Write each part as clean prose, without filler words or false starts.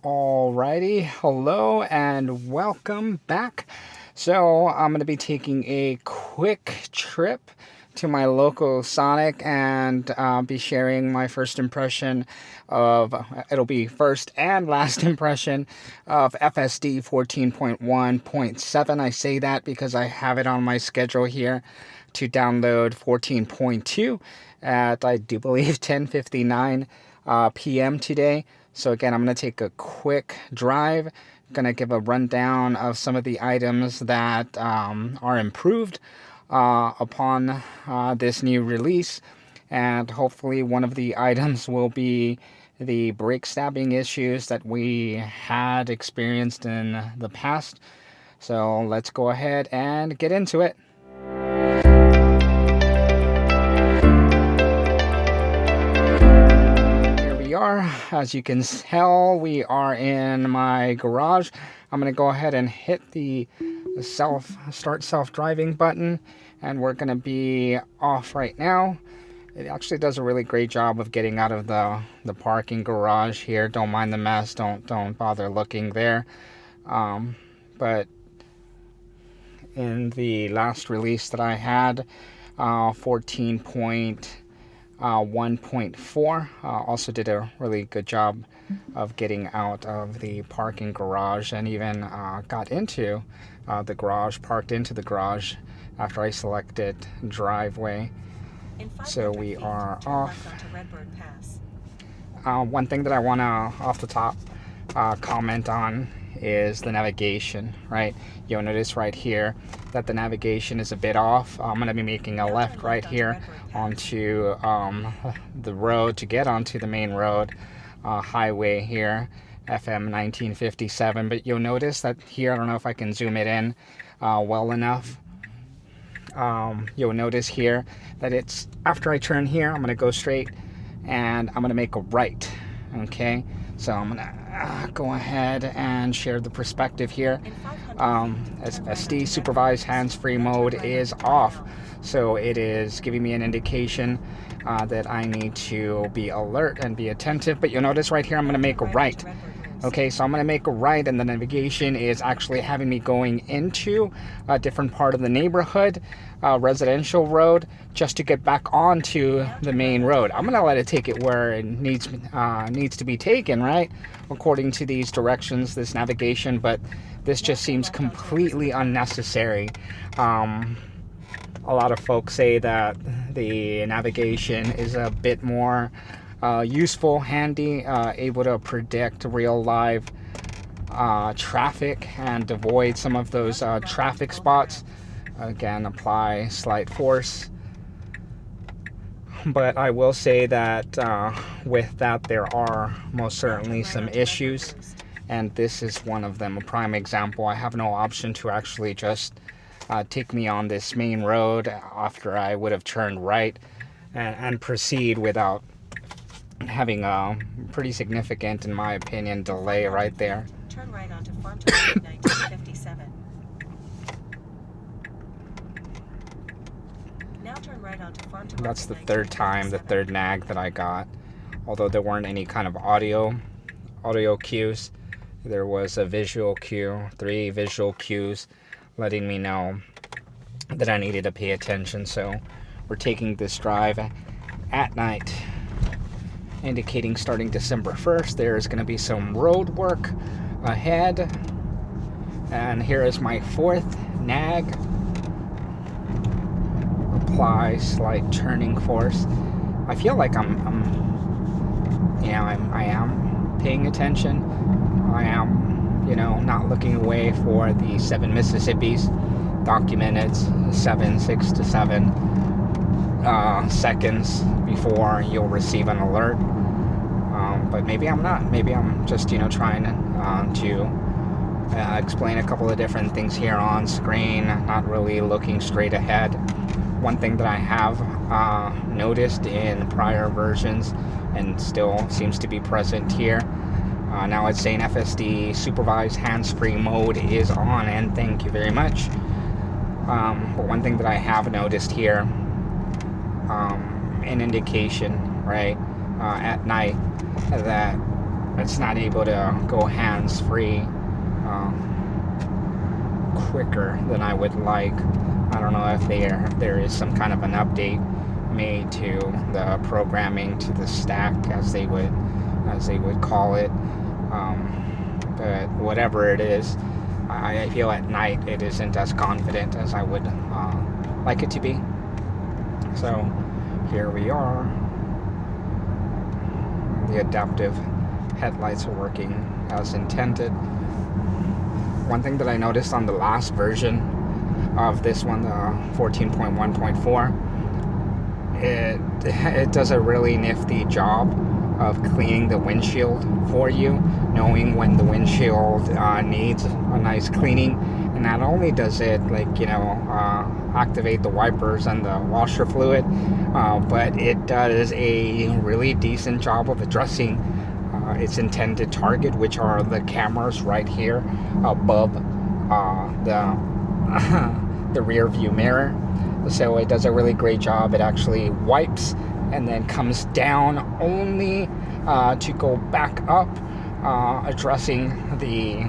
Alrighty, hello and welcome back. So I'm going to be taking a quick trip to my local Sonic and be sharing my first impression of, it'll be first and last impression of FSD 14.1.7. I say that because I have it on my schedule here to download 14.2 at, I do believe, 10:59 p.m. today. So again, I'm going to take a quick drive, going to give a rundown of some of the items that are improved upon this new release. And hopefully one of the items will be the brake stabbing issues that we had experienced in the past. So let's go ahead and get into it. As you can tell, we are in my garage. I'm going to go ahead and hit the start self-driving button, and we're going to be off right now. It actually does a really great job of getting out of the parking garage here. Don't mind the mess. Don't bother looking there. But in the last release that I had, 14.1.4 also did a really good job of getting out of the parking garage, and even got into the garage, parked into the garage after I selected driveway. So we are off. One thing that I want to off the top comment on is the navigation, right? You'll notice right here that the navigation is a bit off. I'm going to be making a left right here onto the road to get onto the main road, highway here, FM 1957. But you'll notice that here, I don't know if I can zoom it in well enough. You'll notice here that it's after I turn here, I'm going to go straight and I'm going to make a right. Okay, so I'm going to go ahead and share the perspective here. FSD supervised hands-free mode is off, so it is giving me an indication that I need to be alert and be attentive. But you'll notice right here I'm going to make a right. Okay, so I'm going to make a right, and the navigation is actually having me going into a different part of the neighborhood, residential road, just to get back onto the main road. I'm going to let it take it where it needs to be taken, right? According to these directions, this navigation, but this just seems completely unnecessary. A lot of folks say that the navigation is a bit more useful, handy, able to predict real live traffic and avoid some of those traffic spots. Again, apply slight force. But I will say that with that, there are most certainly some issues, and this is one of them. A prime example, I have no option to actually just take me on this main road after I would have turned right and proceed without having a pretty significant, in my opinion, delay right there. Turn right onto Farm to 1957. Now turn right onto Farm to That's the third time, the third nag that I got. Although there weren't any kind of audio cues, there was a visual cue, 3 visual cues letting me know that I needed to pay attention. So we're taking this drive at night, indicating starting December 1st there is going to be some road work ahead. And here is my 4th nag. Apply slight turning force. I feel like I am paying attention. I am, not looking away for the 7 Mississippis. Documented 6 to 7 seconds before you'll receive an alert. But maybe I'm not. Maybe I'm just, trying to explain a couple of different things here on screen, not really looking straight ahead. One thing that I have noticed in prior versions and still seems to be present here, now it's saying FSD supervised hands-free mode is on, and thank you very much. But one thing that I have noticed here, an indication, right, at night that it's not able to go hands-free quicker than I would like. I don't know if there is some kind of an update made to the programming, to the stack, as they would call it. But whatever it is, I feel at night it isn't as confident as I would like it to be. So here we are. The adaptive headlights are working as intended. One thing that I noticed on the last version of this one, the 14.1.4, it does a really nifty job of cleaning the windshield for you, knowing when the windshield needs a nice cleaning. And not only does it, activate the wipers and the washer fluid, but it does a really decent job of addressing its intended target, which are the cameras right here above the rear view mirror. So it does a really great job. It actually wipes and then comes down only to go back up, addressing the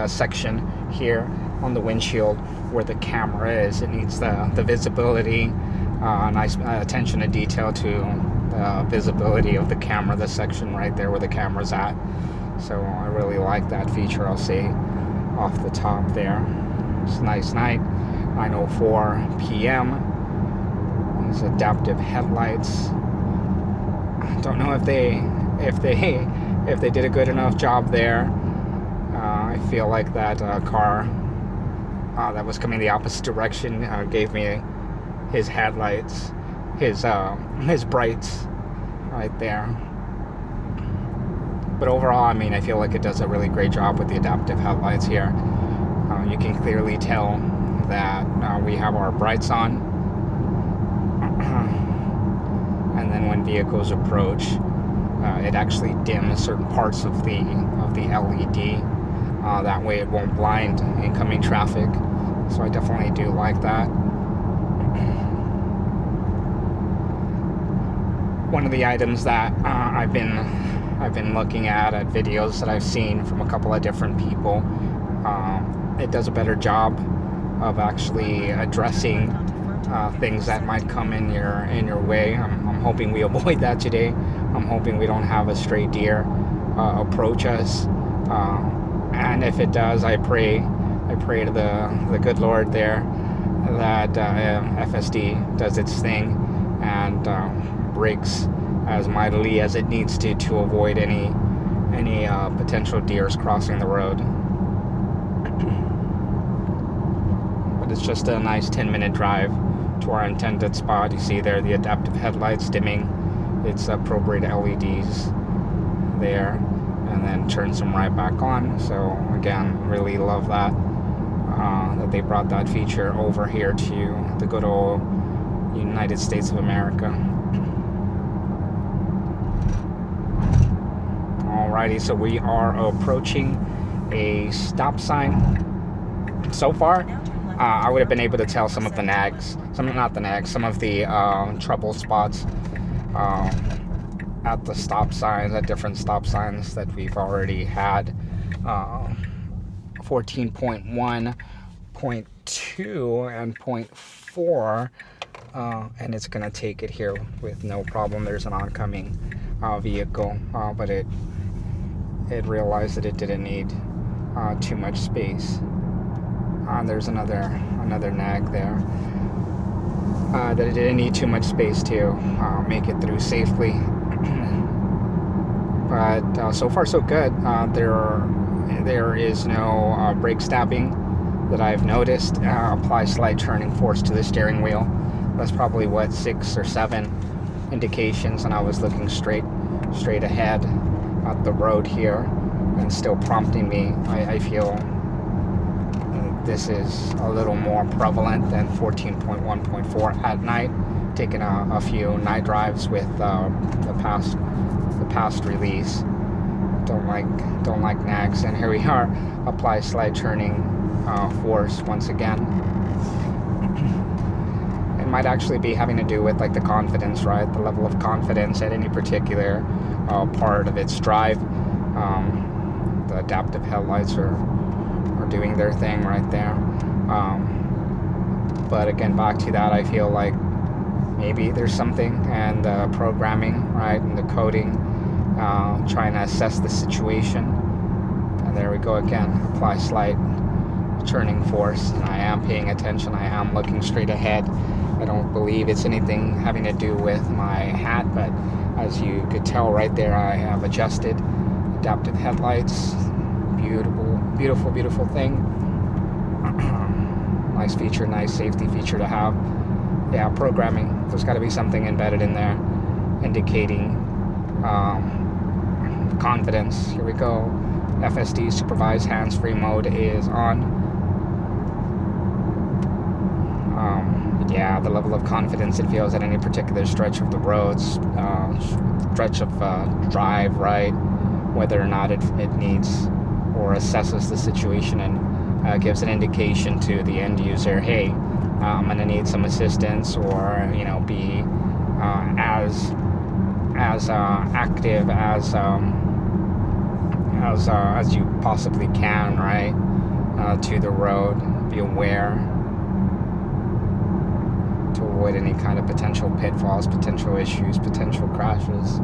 section here on the windshield where the camera is. It needs the visibility, nice attention to detail to the visibility of the camera, the section right there where the camera's at. So I really like that feature, I'll say, off the top there. It's a nice night, 9:04 p.m. These adaptive headlights. I don't know if they did a good enough job there. I feel like that car that was coming the opposite direction gave me his headlights, his brights right there. But overall, I mean, I feel like it does a really great job with the adaptive headlights here. You can clearly tell that we have our brights on, and then when vehicles approach, it actually dims certain parts of the LED. That way it won't blind incoming traffic. So I definitely do like that. One of the items that I've been looking at videos that I've seen from a couple of different people, it does a better job of actually addressing things that might come in your way. I'm hoping we avoid that today. I'm hoping we don't have a stray deer approach us. And if it does, I pray to the good Lord there that FSD does its thing and brakes as mightily as it needs to avoid any potential deers crossing the road. But it's just a nice 10-minute drive to our intended spot. You see there the adaptive headlights dimming its appropriate LEDs there, and then turns them right back on. So again, really love that they brought that feature over here to the good old United States of America. Alrighty, so we are approaching a stop sign. So far, I would have been able to tell some of the nags, some of the trouble spots at the stop signs, at different stop signs that we've already had. 14.1.2 and 0.4, and it's gonna take it here with no problem. There's an oncoming vehicle, but it realized that it didn't need too much space. There's another nag there that it didn't need too much space to make it through safely. But so far so good. There is no brake stabbing that I've noticed. Apply slight turning force to the steering wheel. That's probably 6 or 7 indications, and I was looking straight ahead at the road here, and still prompting me. I feel this is a little more prevalent than 14.1.4 at night. Taking a few night drives with the past release. Don't like nags, and here we are. Apply slight turning force once again. It might actually be having to do with like the confidence, right? The level of confidence at any particular part of its drive. The adaptive headlights are doing their thing right there. But again, back to that, I feel like maybe there's something in the programming, right, and the coding, trying to assess the situation. And there we go again, apply slight turning force. And I am paying attention, I am looking straight ahead. I don't believe it's anything having to do with my hat, but as you could tell right there, I have adjusted adaptive headlights. Beautiful, beautiful, beautiful thing. Nice feature, nice safety feature to have. Yeah, programming. There's got to be something embedded in there indicating confidence. Here we go. FSD supervised hands-free mode is on. Yeah, the level of confidence it feels at any particular stretch of the roads, stretch of drive, right? Whether or not it needs or assesses the situation and gives an indication to the end user, hey, I'm going to need some assistance, or be as active as you possibly can, right? To the road, be aware to avoid any kind of potential pitfalls, potential issues, potential crashes.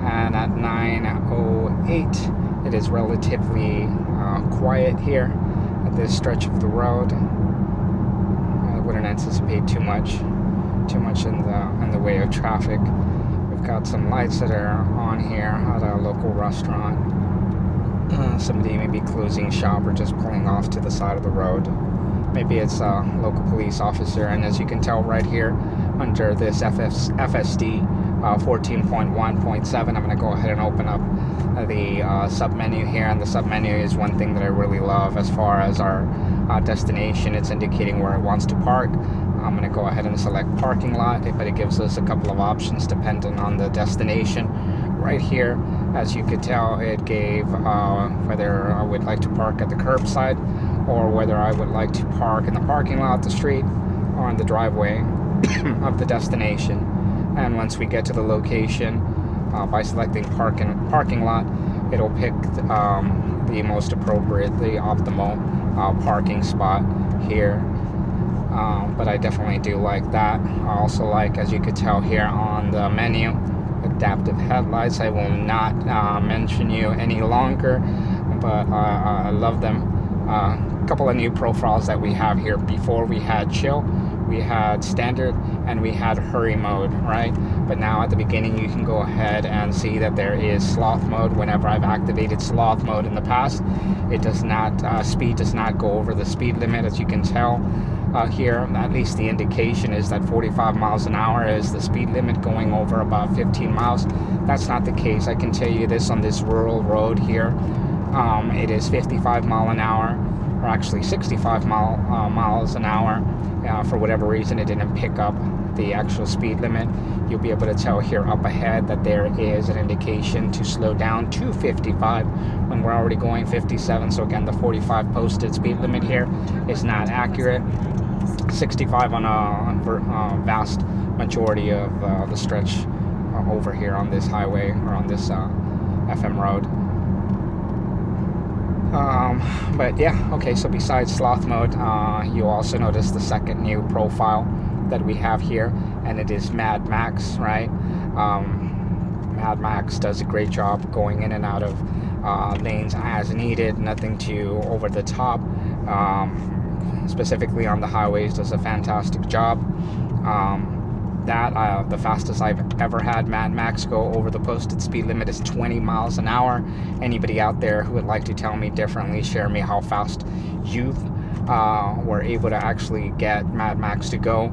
And at 9:08, it is relatively quiet here at this stretch of the road. I wouldn't anticipate too much in the way of traffic. We've got some lights that are on here at a local restaurant. Somebody may be closing shop or just pulling off to the side of the road. Maybe it's a local police officer. And as you can tell right here under this FSD 14.1.7, I'm going to go ahead and open up the sub-menu here. And the sub-menu is one thing that I really love as far as our destination. It's indicating where it wants to park. I'm going to go ahead and select parking lot, but it gives us a couple of options depending on the destination. Right here, as you could tell, it gave whether I would like to park at the curbside or whether I would like to park in the parking lot, the street, or on the driveway of the destination. And once we get to the location, by selecting parking lot, it'll pick the most appropriate, the optimal parking spot here. But I definitely do like that. I also like, as you could tell here on the menu, adaptive headlights. I will not mention you any longer, but I love them. A couple of new profiles that we have here. Before we had chill, we had standard, and we had hurry mode, right? But now at the beginning you can go ahead and see that there is sloth mode. Whenever I've activated sloth mode in the past, it does not, speed does not go over the speed limit. As you can tell here, at least the indication is that 45 miles an hour is the speed limit, going over about 15 miles. That's not the case. I can tell you this on this rural road here. It is 55 mile an hour, or actually 65 miles an hour. For whatever reason, it didn't pick up the actual speed limit. You'll be able to tell here up ahead that there is an indication to slow down to 55 when we're already going 57. So again, the 45 posted speed limit here is not accurate. 65 on a vast majority of the stretch over here on this highway, or on this FM road. But yeah, okay, so besides sloth mode, you also notice the second new profile that we have here, and it is Mad Max, right? Mad Max does a great job going in and out of lanes as needed, nothing too over the top. Specifically on the highways, does a fantastic job. The fastest I've ever had Mad Max go over the posted speed limit is 20 miles an hour. Anybody out there who would like to tell me differently, share me how fast you were able to actually get Mad Max to go.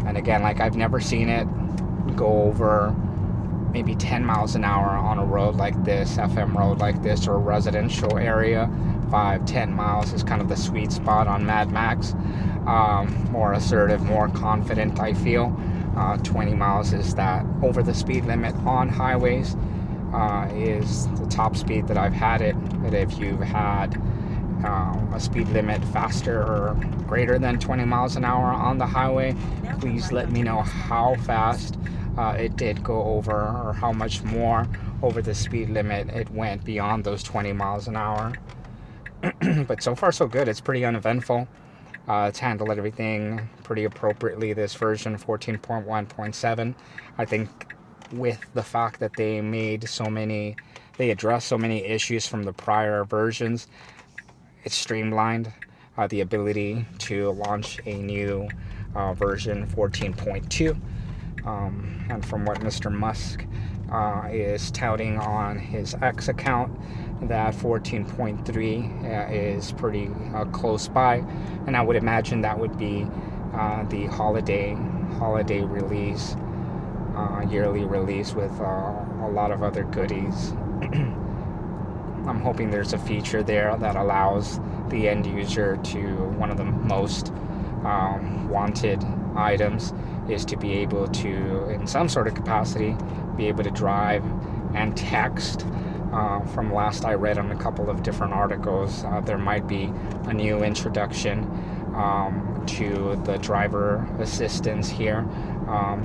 And again, like, I've never seen it go over maybe 10 miles an hour on a road like this, FM road like this, or a residential area. 5-10 miles is kind of the sweet spot on Mad Max. More assertive, more confident, I feel. 20 miles is that over the speed limit on highways, is the top speed that I've had it. But if you've had a speed limit faster or greater than 20 miles an hour on the highway, please let me know how fast it did go over, or how much more over the speed limit it went beyond those 20 miles an hour. But so far so good. It's pretty uneventful. It's handled everything pretty appropriately, this version 14.1.7. I think with the fact that they addressed so many issues from the prior versions, it's streamlined the ability to launch a new version 14.2. And from what Mr. Musk is touting on his X account, that 14.3 is pretty close by, and I would imagine that would be the holiday release, yearly release with a lot of other goodies. I'm hoping there's a feature there that allows the end user to, one of the most wanted items is to be able to, in some sort of capacity, be able to drive and text. From last I read on a couple of different articles, there might be a new introduction to the driver assistance here,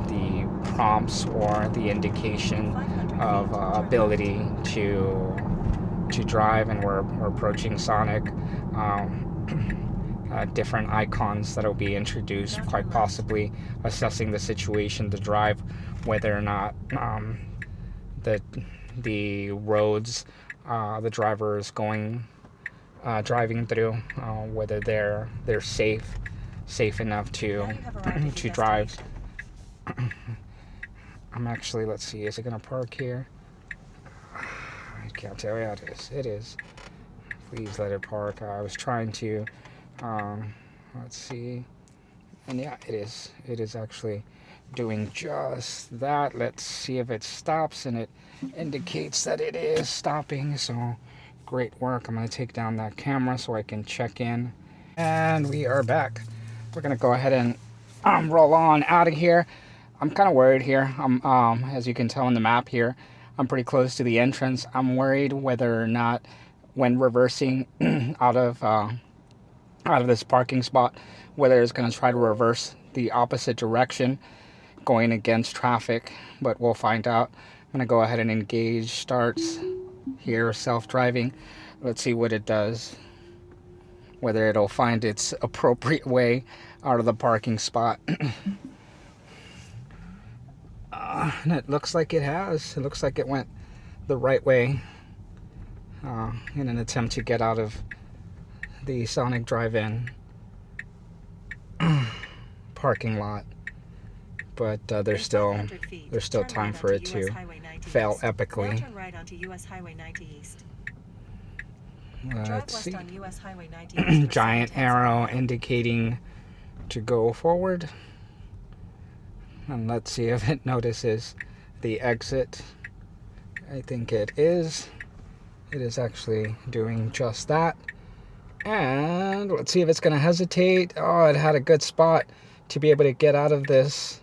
the prompts or the indication of ability to drive, and we're approaching Sonic. Different icons that will be introduced, quite possibly assessing the situation to drive, whether or not the roads the driver is driving through, whether they're safe enough to drive. I'm actually, let's see, is it gonna park here? I can't tell. Yeah, it is. Please let it park. I was trying to let's see, and yeah, it is actually doing just that. Let's see if it stops, and it indicates that it is stopping, so great work. I'm going to take down that camera so I can check in, and we are back. We're going to go ahead and roll on out of here. I'm kind of worried here. I'm as you can tell in the map here, I'm pretty close to the entrance. I'm worried whether or not, when reversing out of this parking spot, whether it's going to try to reverse the opposite direction going against traffic, but we'll find out. I'm going to go ahead and engage starts here, self-driving. Let's see what it does, whether it'll find its appropriate way out of the parking spot. And it looks like it has. It looks like it went the right way in an attempt to get out of the Sonic Drive-In parking lot, but there's still time for it to fail epically. Turn right onto US Highway 90 East. Let's see. On US Highway 90 East Giant arrow indicating to go forward, and let's see if it notices the exit. I think it is actually doing just that. And let's see if it's going to hesitate. Oh, it had a good spot to be able to get out of this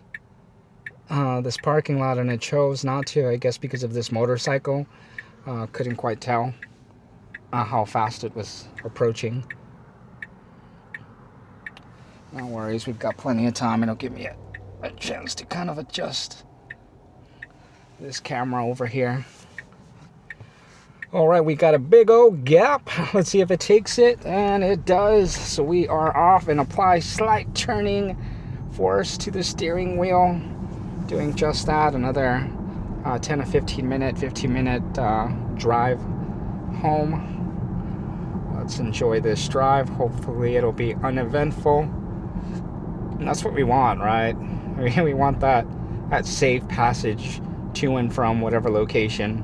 parking lot, and it chose not to, I guess because of this motorcycle. Couldn't quite tell how fast it was approaching. No worries, we've got plenty of time. It'll give me a chance to kind of adjust this camera over here. All right, we got a big old gap. Let's see if it takes it, and it does. So we are off, and apply slight turning force to the steering wheel, doing just that. Another 10 to 15 minute drive home. Let's enjoy this drive. Hopefully it'll be uneventful. And that's what we want, right? We want that safe passage to and from whatever location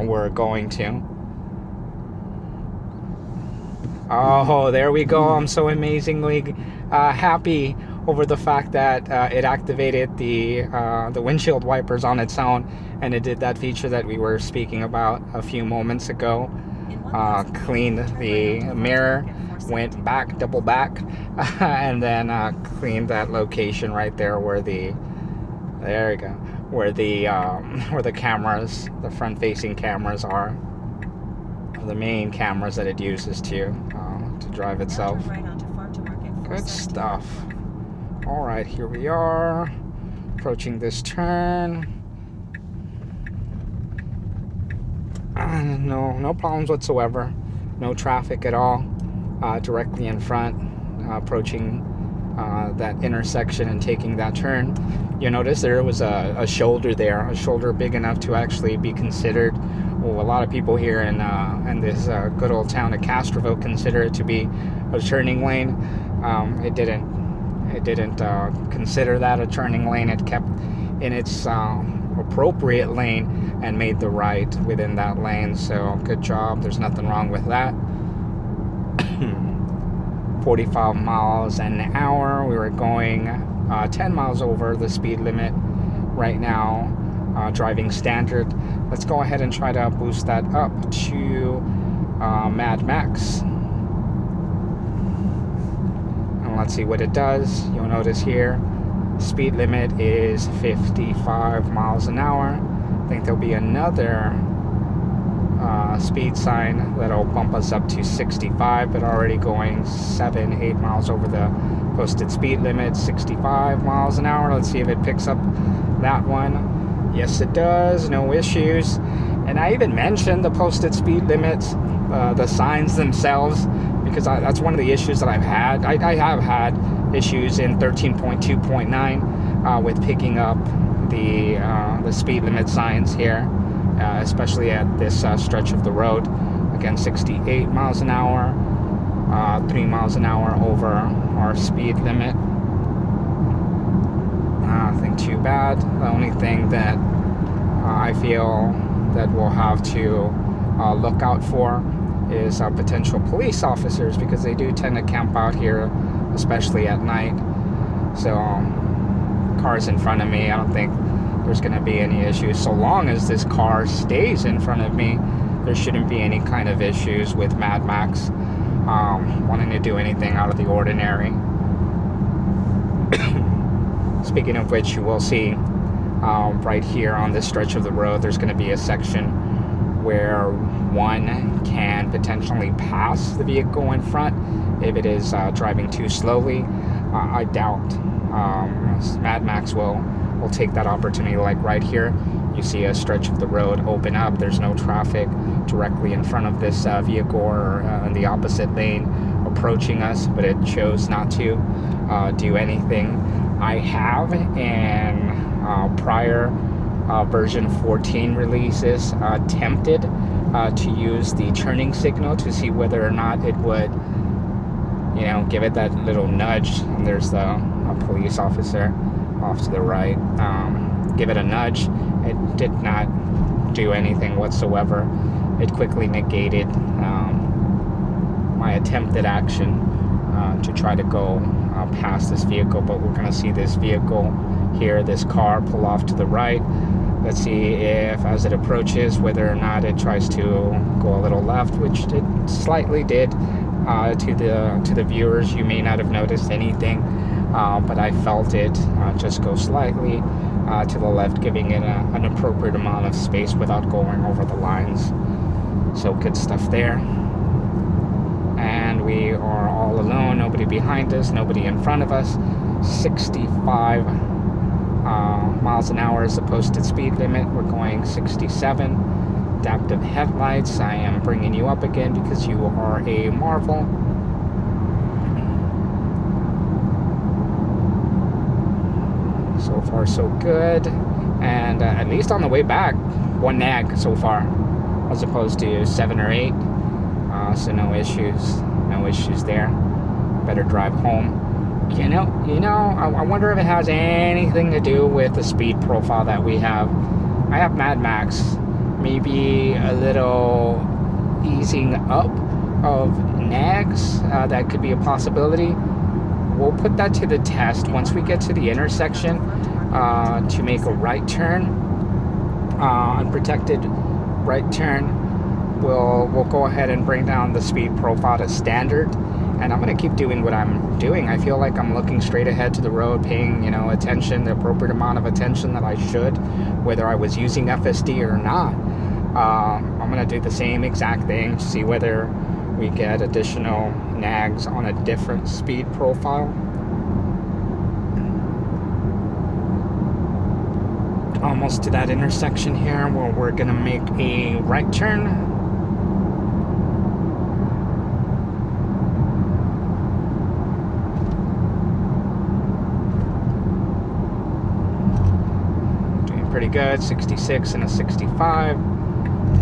we're going to. Oh, there we go. I'm so amazingly happy over the fact that it activated the windshield wipers on its own, and it did that feature that we were speaking about a few moments ago. Cleaned the mirror, went back, double back, and then cleaned that location right there where the cameras, the front-facing cameras are, the main cameras that it uses to drive itself. Good stuff. All right, here we are. Approaching this turn. No problems whatsoever. No traffic at all. Directly in front. Approaching that intersection and taking that turn. You notice there was a shoulder there, a shoulder big enough to actually be considered. Well, a lot of people here in this good old town of Castroville consider it to be a turning lane. It didn't consider that a turning lane. It kept in its appropriate lane and made the right within that lane. So good job. There's nothing wrong with that. 45 miles an hour. We were going 10 miles over the speed limit right now, driving standard. Let's go ahead and try to boost that up to Mad Max. And let's see what it does. You'll notice here, speed limit is 55 miles an hour. I think there'll be another speed sign that'll bump us up to 65, but already going 7-8 miles over the posted speed limit. 65 miles an hour. Let's see if it picks up that one. Yes, it does. No issues. And I even mentioned the posted speed limits, the signs themselves, because that's one of the issues that I've had. I have had issues in 13.2.9 with picking up the speed limit signs here. Especially at this stretch of the road. Again, 68 miles an hour, 3 miles an hour over our speed limit. Nothing too bad. The only thing that I feel that we'll have to look out for is potential police officers, because they do tend to camp out here, especially at night. So cars in front of me, I don't think there's going to be any issues. So long as this car stays in front of me, there shouldn't be any kind of issues with Mad Max wanting to do anything out of the ordinary. Speaking of which, you will see right here on this stretch of the road, there's going to be a section where one can potentially pass the vehicle in front if it is driving too slowly. I doubt Mad Max will take that opportunity. Like right here, you see a stretch of the road open up. There's no traffic directly in front of this vehicle or in the opposite lane approaching us, but it chose not to do anything. I have in prior version 14 releases attempted to use the turning signal to see whether or not it would, give it that little nudge. And there's a police officer off to the right. Give it a nudge. It did not do anything whatsoever. It quickly negated my attempted action to try to go past this vehicle. But we're going to see this vehicle here, this car, pull off to the right. Let's see if, as it approaches, whether or not it tries to go a little left, which it slightly did. To the viewers, you may not have noticed anything, but I felt it just go slightly to the left, giving it an appropriate amount of space without going over the lines. So good stuff there. And we are all alone, nobody behind us, nobody in front of us. 65 miles an hour is the posted speed limit. We're going 67. Adaptive headlights. I am bringing you up again because you are a marvel. So far so good. And at least on the way back, one nag so far, as opposed to 7 or 8. So no issues there. Better drive home. I wonder if it has anything to do with the speed profile that we have. I have Mad Max. Maybe a little easing up of nags. That could be a possibility. We'll put that to the test once we get to the intersection to make a right turn, unprotected right turn. We'll go ahead and bring down the speed profile to standard, and I'm going to keep doing what I'm doing. I feel like I'm looking straight ahead to the road, paying attention, the appropriate amount of attention that I should, whether I was using FSD or not. I'm going to do the same exact thing to see whether we get additional nags on a different speed profile. Almost to that intersection here where we're gonna make a right turn. Doing pretty good, 66 and a 65,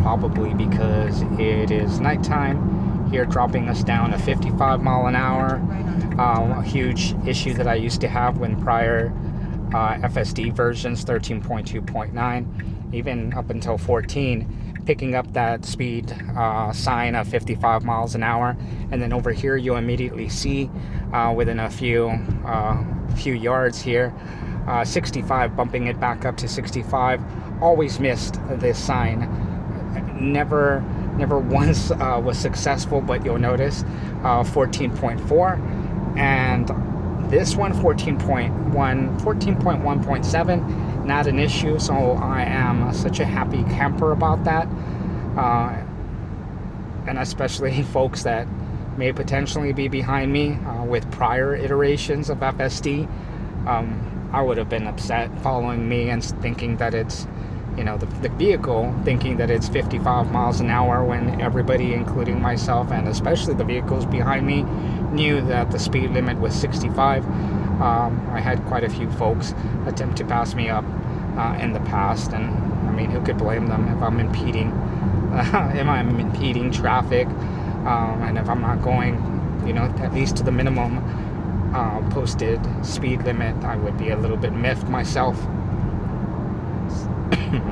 probably because it is nighttime. Here dropping us down to 55 mile an hour. A huge issue that I used to have when prior FSD versions 13.2.9, even up until 14, picking up that speed sign of 55 miles an hour, and then over here you immediately see within a few yards here 65, bumping it back up to 65. Always missed this sign. Never once was successful, but you'll notice 14.4 and this one 14.1.7, not an issue. So I am such a happy camper about that, and especially folks that may potentially be behind me with prior iterations of FSD. I would have been upset following me and thinking that it's, you know, the vehicle thinking that it's 55 miles an hour when everybody, including myself and especially the vehicles behind me, knew that the speed limit was 65. I had quite a few folks attempt to pass me up in the past, and I mean, who could blame them if I'm impeding traffic, and if I'm not going, you know, at least to the minimum posted speed limit. I would be a little bit miffed myself.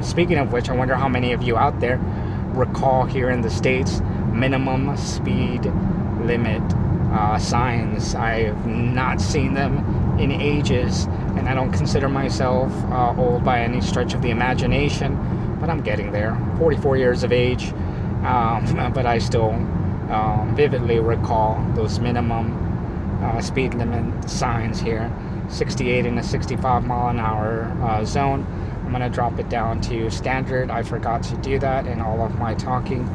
Speaking of which, I wonder how many of you out there recall here in the States minimum speed limit signs. I have not seen them in ages, and I don't consider myself old by any stretch of the imagination, but I'm getting there. 44 years of age, but I still vividly recall those minimum speed limit signs here. 68 in a 65 mile an hour zone. I'm going to drop it down to standard. I forgot to do that in all of my talking.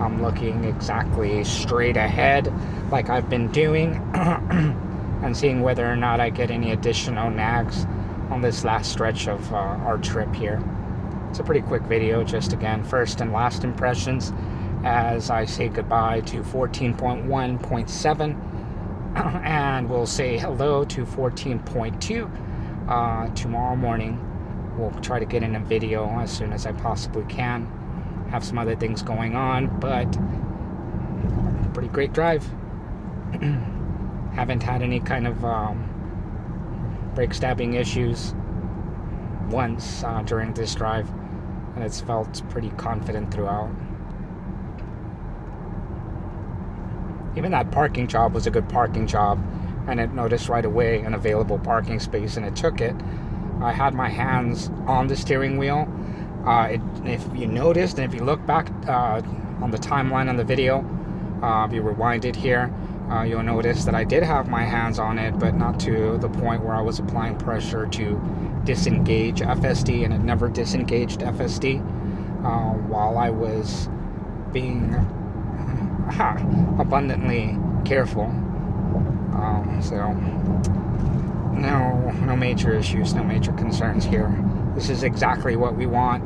I'm looking exactly straight ahead like I've been doing and seeing whether or not I get any additional nags on this last stretch of our trip here. It's a pretty quick video, just again, first and last impressions as I say goodbye to 14.1.7 and we'll say hello to 14.2 tomorrow morning. We'll try to get in a video as soon as I possibly can. Have some other things going on, but pretty great drive. Haven't had any kind of brake stabbing issues once during this drive, and it's felt pretty confident throughout. Even that parking job was a good parking job, and it noticed right away an available parking space, and it took it. I had my hands on the steering wheel. If you noticed, and if you look back on the timeline on the video, if you rewind it here, you'll notice that I did have my hands on it, but not to the point where I was applying pressure to disengage FSD, and it never disengaged FSD while I was being abundantly careful. So no major issues, no major concerns here. This is exactly what we want.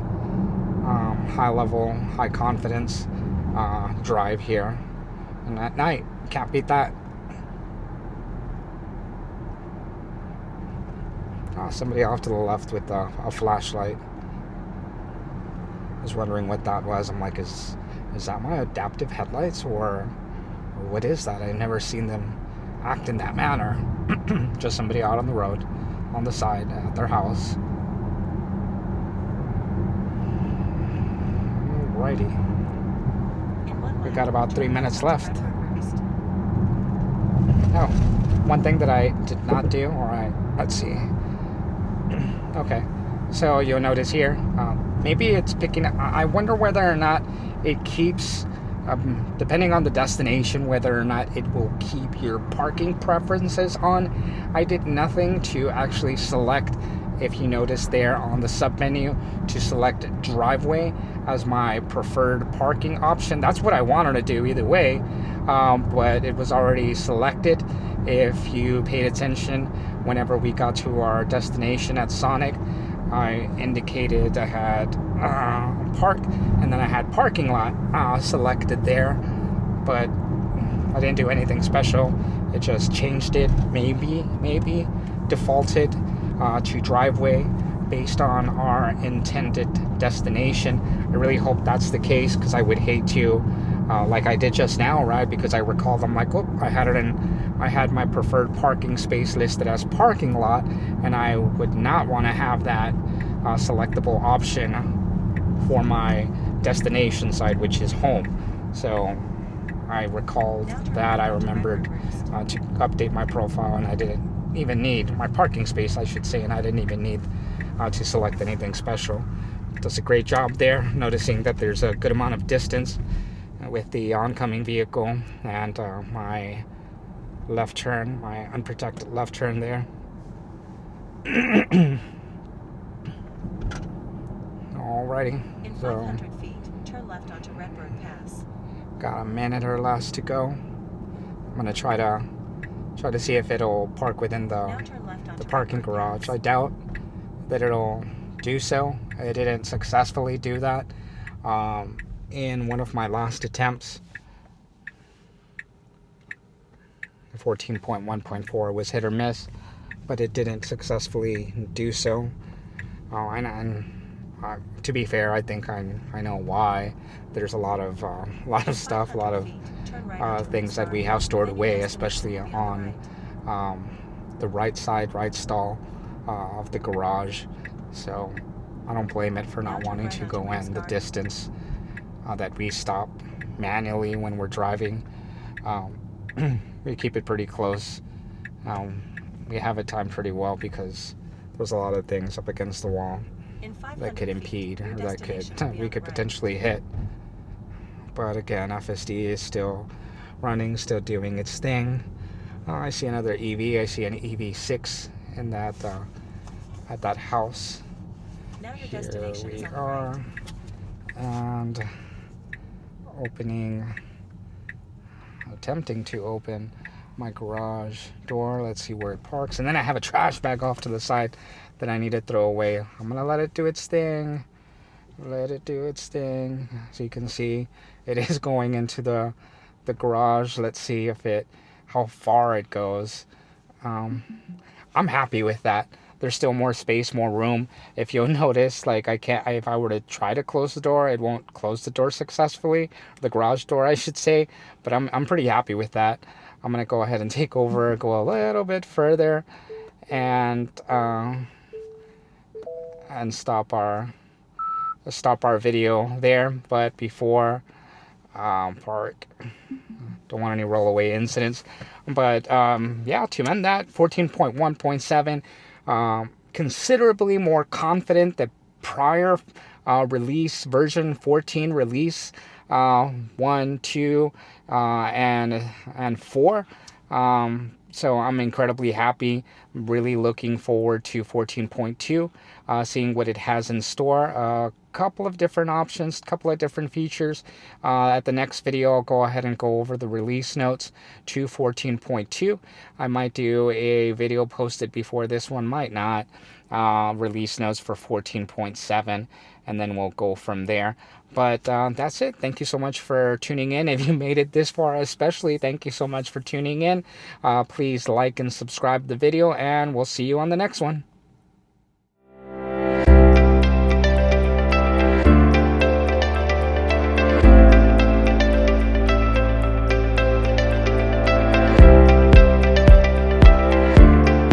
High level, high confidence drive here, and at night, can't beat that. Somebody off to the left with a flashlight. I was wondering what that was. I'm like, is that my adaptive headlights, or what is that? I've never seen them act in that manner. Just somebody out on the road, on the side at their house. Alrighty. We got about 3 minutes left. Oh, one thing that I did not do, alright, let's see. Okay, so you'll notice here, maybe it's picking up. I wonder whether or not it keeps, depending on the destination, whether or not it will keep your parking preferences on. I did nothing to actually select, if you notice there on the sub menu, to select driveway as my preferred parking option. That's what I wanted to do either way, but it was already selected. If you paid attention, whenever we got to our destination at Sonic, I indicated I had park, and then I had parking lot selected there, but I didn't do anything special. It just changed it, maybe defaulted to driveway based on our intended destination. I really hope that's the case, because I would hate to, like I did just now, right? Because I recalled, I'm like, oh, I had my preferred parking space listed as parking lot, and I would not want to have that selectable option for my destination side, which is home. So I recalled that. I remembered to update my profile, and I didn't even need my parking space, I should say, and I didn't even need to select anything special. It does a great job there, noticing that there's a good amount of distance with the oncoming vehicle and my left turn, my unprotected left turn there. Alrighty. In So 500 feet, turn left onto Redbird Pass. got a minute or less to go. I'm gonna try to see if it'll park within Now turn left the onto parking Redbird garage. Pass. I doubt that it'll do so. It didn't successfully do that in one of my last attempts. 14.1.4 was hit or miss, but it didn't successfully do so. And to be fair, I think I know why. There's a lot of stuff, a lot of things that we have stored away, especially on the right side, right stall of the garage. So I don't blame it for not wanting to go in the distance that we stop manually when we're driving. We keep it pretty close. We have it timed pretty well because there's a lot of things up against the wall that could impede, or that we could potentially hit. But again, FSD is still running, still doing its thing. I see another EV. I see an EV6 in that at that house. Now your Here destination is we on the are, right. and attempting to open my garage door. Let's see where it parks, and then I have a trash bag off to the side that I need to throw away. I'm gonna let it do its thing. Let it do its thing. So you can see it is going into the garage. Let's see how far it goes. I'm happy with that. There's still more space, more room. If you'll notice, like if I were to try to close the door, it won't close the door successfully. The garage door, I should say. But I'm pretty happy with that. I'm gonna go ahead and take over, go a little bit further, and stop our video there. But before park, don't want any rollaway incidents. But yeah, to end that, 14.1.7, considerably more confident that prior release, version 14 release 1, 2, and 4. So I'm incredibly happy. Really looking forward to 14.2, seeing what it has in store. A couple of different options, couple of different features. At the next video, I'll go ahead and go over the release notes to 14.2. I might do a video posted before this one, might not. Release notes for 14.7, and then we'll go from there. But that's it. Thank you so much for tuning in. If you made it this far, especially, thank you so much for tuning in. Please like and subscribe the video, and we'll see you on the next one.